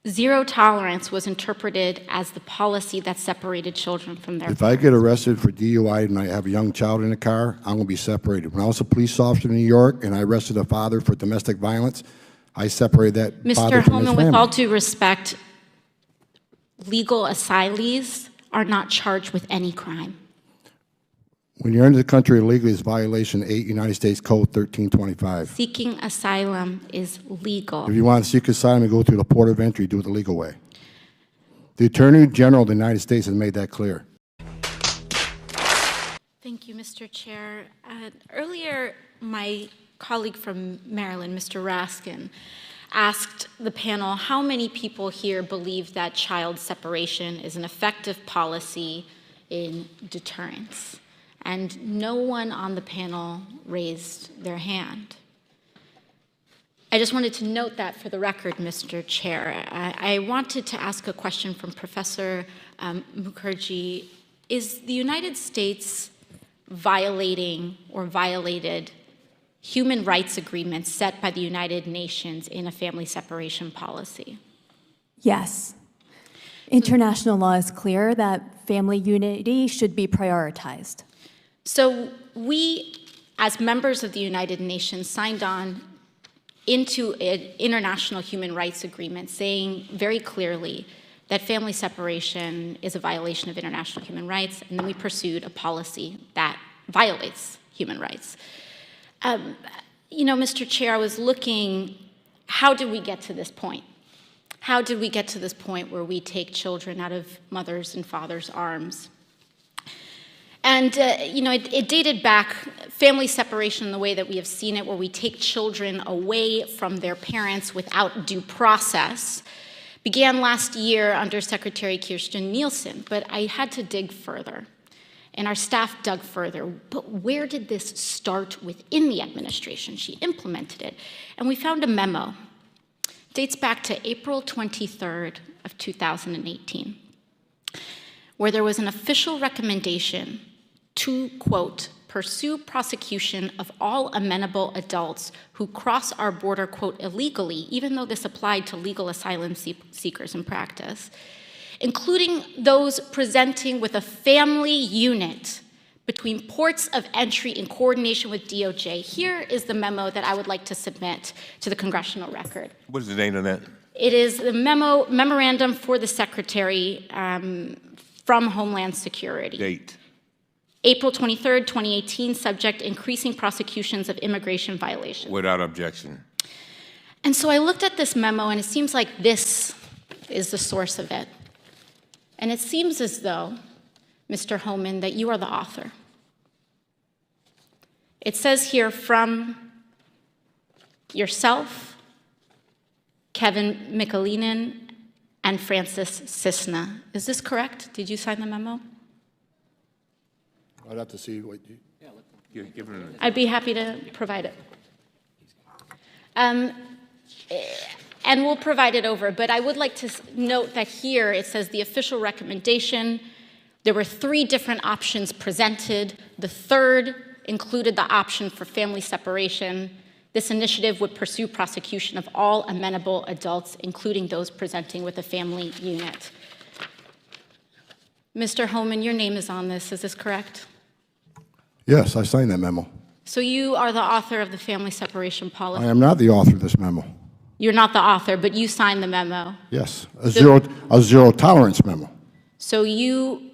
Zero tolerance was interpreted as the policy that separated children from their If I get arrested for DUI and I have a young child in the car, I'm going to be separated. When I was a police officer in New York and I arrested a father for domestic violence, I separated that father Mr. from his Holman, family. with all due respect, legal asylees are not charged with any crime. When you're into the country illegally, it's violation 8 United States Code 1325. Seeking asylum is legal. If you want to seek asylum and go through the port of entry, do it the legal way. The Attorney General of the United States has made that clear. Thank you, Mr. Chair. Earlier, my colleague from Maryland, Mr. Raskin, asked the panel how many people here believe that child separation is an effective policy in deterrence. And no one on the panel raised their hand. I just wanted to note that for the record, Mr. Chair. I wanted to ask a question from Professor Mukherjee. Is the United States violating or violated human rights agreements set by the United Nations in a family separation policy? Yes. International law is clear that family unity should be prioritized. So we, as members of the United Nations, signed on into an international human rights agreement saying very clearly that family separation is a violation of international human rights, and then we pursued a policy that violates human rights. You know, Mr. Chair, I was looking, how did we get to this point? How did we get to this point where we take children out of mothers' and fathers' arms? And, you know, it dated back, family separation, the way that we have seen it, where we take children away from their parents without due process, began last year under Secretary Kirstjen Nielsen. But I had to dig further, and our staff dug further. But where did this start within the administration? She implemented it. And we found a memo. It dates back to April 23rd of 2018, where there was an official recommendation to, quote, pursue prosecution of all amenable adults who cross our border, quote, illegally, even though this applied to legal asylum seekers in practice, including those presenting with a family unit between ports of entry in coordination with DOJ. Here is the memo that I would like to submit to the congressional record. What is the name of that? It is the memorandum for the Secretary from Homeland Security. Date. April 23rd, 2018, subject increasing prosecutions of immigration violations. Without objection. And so I looked at this memo, and it seems like this is the source of it. And it seems as though, Mr. Homan, that you are the author. It says here from yourself, Kevin Michalinen, and Francis Cisna. Is this correct? Did you sign the memo? I'd have to see what you... I'd be happy to provide it. And we'll provide it over, but I would like to note that here it says the official recommendation. There were 3 different options presented. The third included the option for family separation. This initiative would pursue prosecution of all amenable adults, including those presenting with a family unit. Mr. Homan, your name is on this, is this correct? Yes, I signed that memo. So you are the author of the family separation policy? I am not the author of this memo. You're not the author, but you signed the memo. Yes, a zero tolerance memo. So you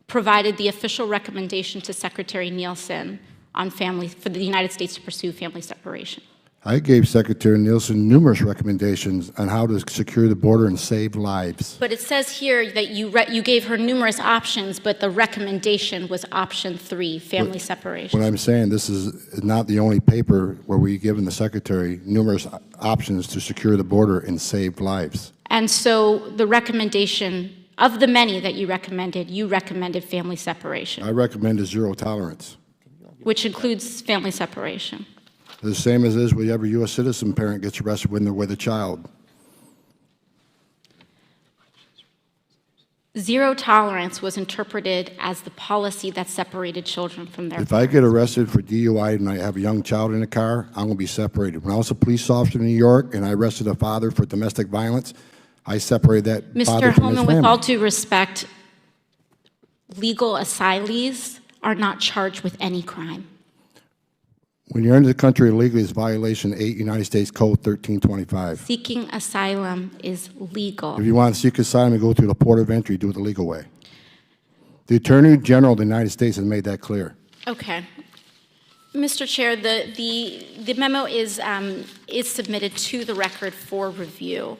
provided the official recommendation to Secretary Nielsen on for the United States to pursue family separation. I gave Secretary Nielsen numerous recommendations on how to secure the border and save lives. But it says here that you gave her numerous options, but the recommendation was option 3, family separation. What I'm saying, this is not the only paper where we've given the Secretary numerous options to secure the border and save lives. And so the recommendation, of the many that you recommended family separation. I recommended zero tolerance. Which includes family separation. The same as is with every U.S. citizen parent gets arrested when they're with a child. Zero tolerance was interpreted as the policy that separated children from their parents. If I get arrested for DUI and I have a young child in the car, I'm going to be separated. When I was a police officer in New York and I arrested a father for domestic violence, I separated that father Mr. from his Holman, with family. all due respect, legal asylees are not charged with any crime. When you're into the country illegally, it's violation 8 United States Code 1325. Seeking asylum is legal. If you want to seek asylum and go through the port of entry, do it the legal way. The Attorney General of the United States has made that clear. Okay. Mr. Chair, the memo is submitted to the record for review.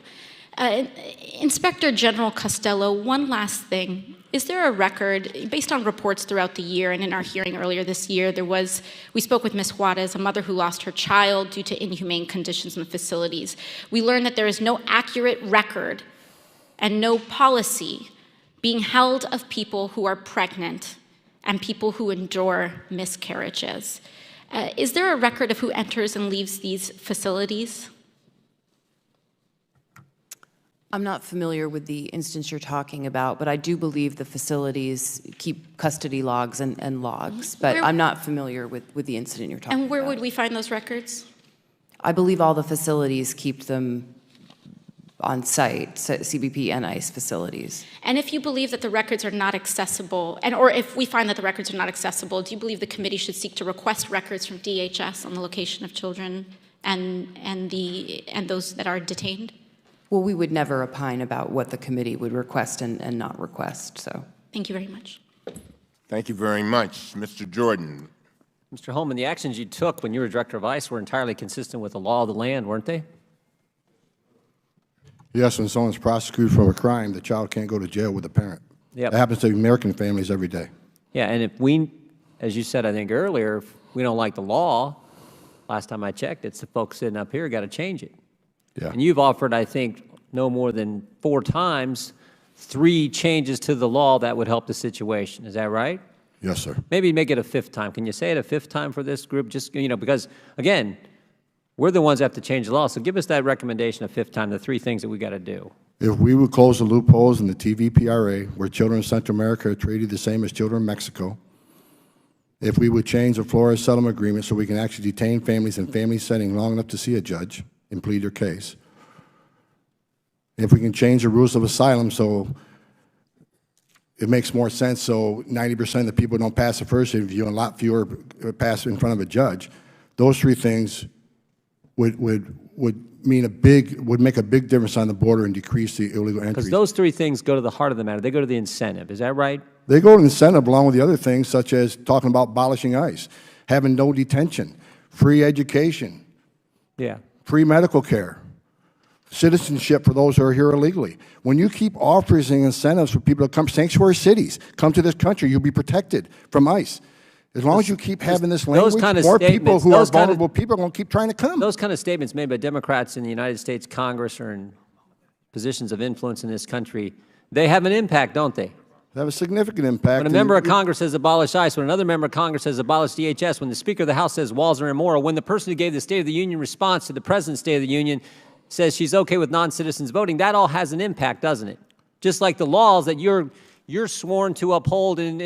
Inspector General Costello, one last thing. Is there a record, based on reports throughout the year, and in our hearing earlier this year, we spoke with Ms. Juarez, a mother who lost her child due to inhumane conditions in the facilities. We learned that there is no accurate record and no policy being held of people who are pregnant and people who endure miscarriages. Is there a record of who enters and leaves these facilities? I'm not familiar with the instance you're talking about, but I do believe the facilities keep custody logs and logs, but I'm not familiar with the incident you're talking about. And where would we find those records? I believe all the facilities keep them on site, CBP and ICE facilities. And if you believe that the records are not accessible, or if we find that the records are not accessible, do you believe the committee should seek to request records from DHS on the location of children and those that are detained? Well, we would never opine about what the committee would request and not request, so. Thank you very much. Thank you very much. Mr. Jordan. Mr. Holman, the actions you took when you were director of ICE were entirely consistent with the law of the land, weren't they? Yes, when someone's prosecuted for a crime, the child can't go to jail with the parent. Yep. That happens to American families every day. Yeah, and if we, as you said, I think earlier, if we don't like the law, last time I checked, it's the folks sitting up here got to change it. Yeah. And you've offered, I think, no more than 4 times, 3 changes to the law that would help the situation. Is that right? Yes, sir. Maybe make it a 5th time. Can you say it a 5th time for this group? Just, because, again, we're the ones that have to change the law. So give us that recommendation a 5th time, the 3 things that we got to do. If we would close the loopholes in the TVPRA, where children in Central America are treated the same as children in Mexico, if we would change the Flores settlement agreement so we can actually detain families in family setting long enough to see a judge and plead their case, if we can change the rules of asylum so it makes more sense so 90% of the people don't pass the first interview and a lot fewer pass in front of a judge, those 3 things would make a big difference on the border and decrease the illegal entry. Because those 3 things go to the heart of the matter. They go to the incentive. Is that right? They go to incentive along with the other things, such as talking about abolishing ICE, having no detention, free education, Yeah. free medical care, citizenship for those who are here illegally. When you keep offering incentives for people to come, sanctuary cities, come to this country, you'll be protected from ICE. As long as you keep having this language, more people who are vulnerable people are going to keep trying to come. Those kind of statements made by Democrats in the United States Congress or in positions of influence in this country, they have an impact, don't they? They have a significant impact. When a member of Congress says abolish ICE, when another member of Congress says abolish DHS, when the Speaker of the House says walls are immoral, when the person who gave the State of the Union response to the President's State of the Union says she's okay with non-citizens voting, that all has an impact, doesn't it? Just like the laws that you're sworn to uphold and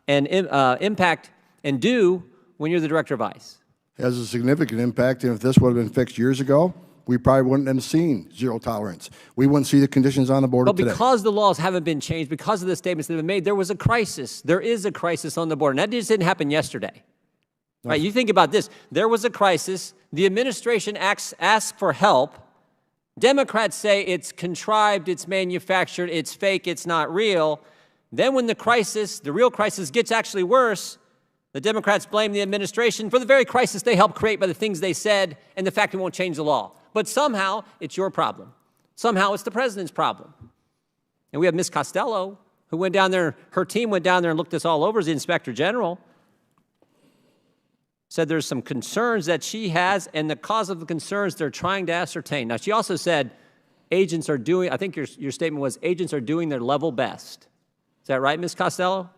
impact and do when you're the director of ICE. It has a significant impact, and if this would have been fixed years ago, we probably wouldn't have seen zero tolerance. We wouldn't see the conditions on the border But today. because the laws haven't been changed, because of the statements that have been made, there was a crisis. There is a crisis on the border. And that just didn't happen yesterday. Right? You think about this. There was a crisis. The administration asks for help. Democrats say it's contrived, it's manufactured, it's fake, it's not real. Then when the crisis, the real crisis, gets actually worse, the Democrats blame the administration for the very crisis they helped create by the things they said and the fact it won't change the law. But somehow, it's your problem. Somehow, it's the president's problem. And we have Ms. Costello, who went down there, her team went down there and looked this all over as the Inspector General, said there's some concerns that she has, and the cause of the concerns they're trying to ascertain. Now, she also said agents are doing, I think your statement was, agents are doing their level best. Is that right, Ms. Costello?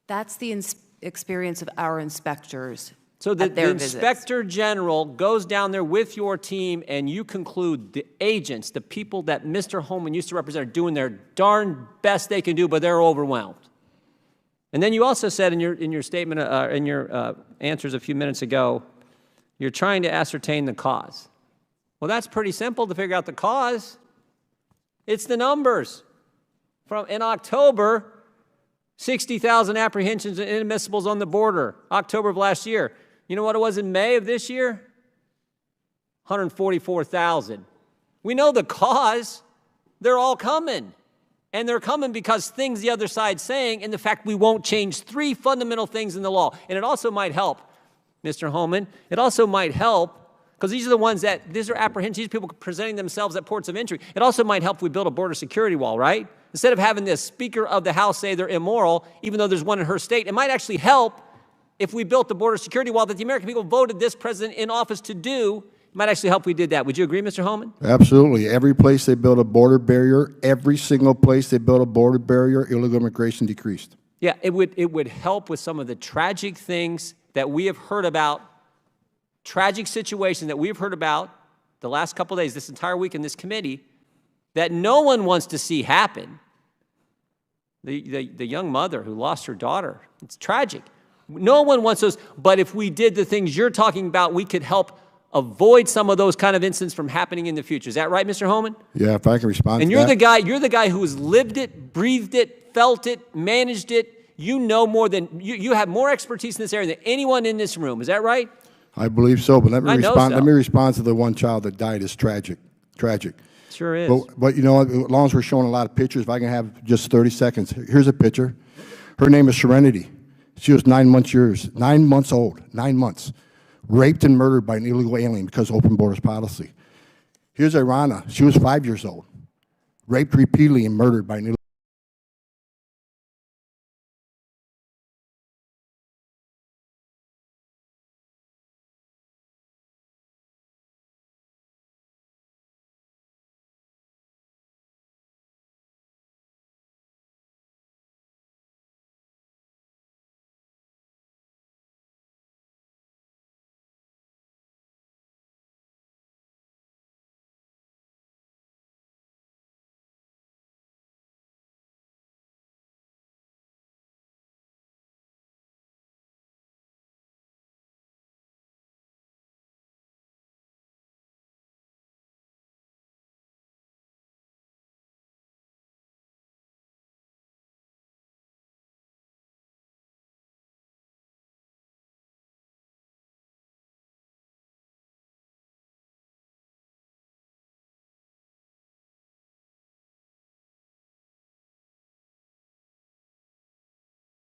That's the experience of our inspectors. So the Inspector General goes down there with your team, and you conclude the agents, the people that Mr. Holman used to represent, are doing their darn best they can do, but they're overwhelmed. And then you also said in your statement, in your answers a few minutes ago, you're trying to ascertain the cause. Well, that's pretty simple to figure out the cause. It's the numbers. In October, 60,000 apprehensions and inadmissibles on the border, October of last year. You know what it was in May of this year? 144,000. We know the cause. They're all coming. And they're coming because things the other side's saying and the fact we won't change three fundamental things in the law. And it also might help, Mr. Holman, it also might help, because these are the ones these are apprehensions, these people presenting themselves at ports of entry. It also might help if we build a border security wall, right? Instead of having the Speaker of the House say they're immoral, even though there's one in her state, it might actually help if we built the border security wall that the American people voted this president in office to do. It might actually help if we did that. Would you agree, Mr. Holman? Absolutely. Every place they built a border barrier, every single place they built a border barrier, illegal immigration decreased. Yeah, it would help with some of the tragic things that we have heard about, tragic situations that we've heard about the last couple of days, this entire week in this committee, that no one wants to see happen. The young mother who lost her daughter, it's tragic. No one wants those, but if we did the things you're talking about, we could help avoid some of those kind of incidents from happening in the future. Is that right, Mr. Holman? Yeah, if I can respond and to you're that. you're the guy who has lived it, breathed it, felt it, managed it. You know more than, you have more expertise in this area than anyone in this room. Is that right? I believe so, but let me respond. so. Let me respond to the one child that died. It's tragic, tragic. Sure is. But you know, as long as we're showing a lot of pictures, if I can have just 30 seconds. Here's a picture. Her name is Serenity. She was 9 months old, 9 months, raped and murdered by an illegal alien because of open borders policy. Here's Irana. She was 5 years old, raped repeatedly and murdered by an illegal